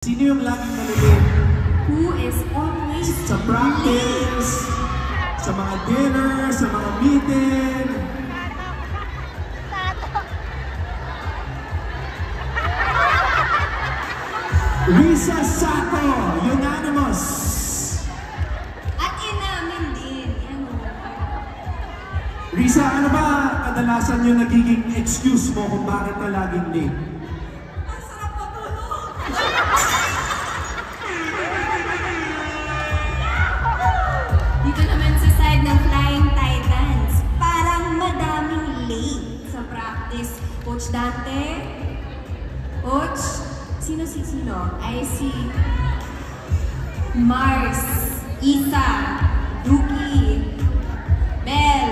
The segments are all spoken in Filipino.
Sino yung laging nalilate? Who is always sa practice, sa mga dinner, sa mga meeting? Risa Sato, unanimous. At inamin din. Risa, ano ba kadalasan yung nagiging excuse mo kung bakit ka laging late? Ang sarap matulog! Dito naman sa side ng Flying Titans, parang madaming late sa practice. Coach Dante, Coach, sino? Ay si Mars, Isa, Duki, Bell.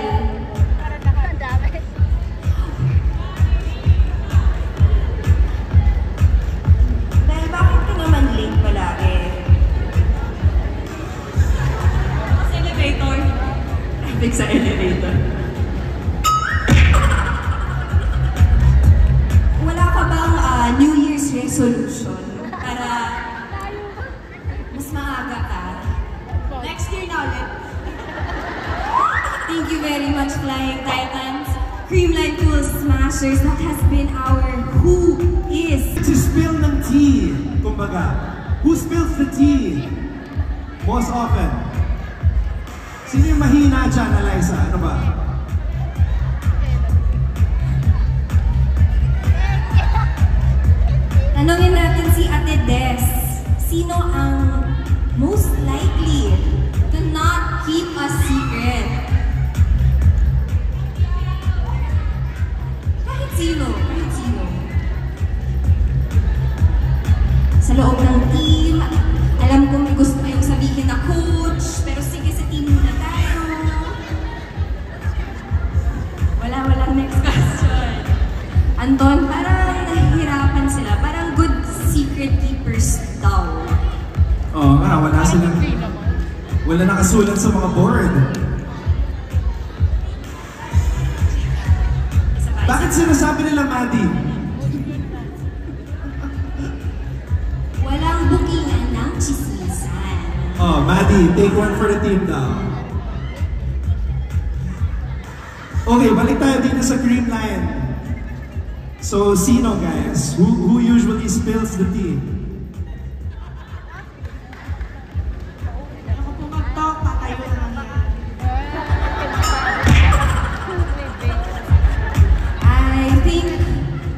Bell, bakit ka naman late palagi? Sa elevator. Traffic sa elevator. Wala ka bang New Year's resolution para mas maaga ka? Next year na ulit. Thank you very much, Flying Titans. Creamline Cool Smashers, that has been our Who Is. Si spill ng tea, kumbaga. Who spills the tea most often? Sino yung mahina dyan, Eliza? Ano ba? Tanungin natin si Ate Des, sino ang most likely to not keep a secret? Kahit sino. Sa loob ng team, alam ko may gusto kayong sabihin na coach, pero sige, sa team muna tayo. Walang next question. Anton, parang nahihirapan sila. Parang good secret keepers daw. Oo nga, wala nakasulat sa mga board. Bakit sinasabi nila, Maddie? Walang bookingan ng chismisan. Oh, Maddie, take one for the team daw. Okay, balik tayo dito sa Creamline. So, sino guys? Who usually spills the tea? Ako pumagtok, tatayo naman yan. I think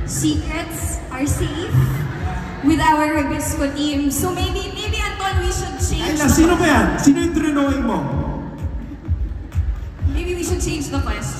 secrets are safe with our Ribisco team. So maybe Anton, we should change. Ayla, sino ba yan? Sino yung trinowing mo? Maybe we should change the question.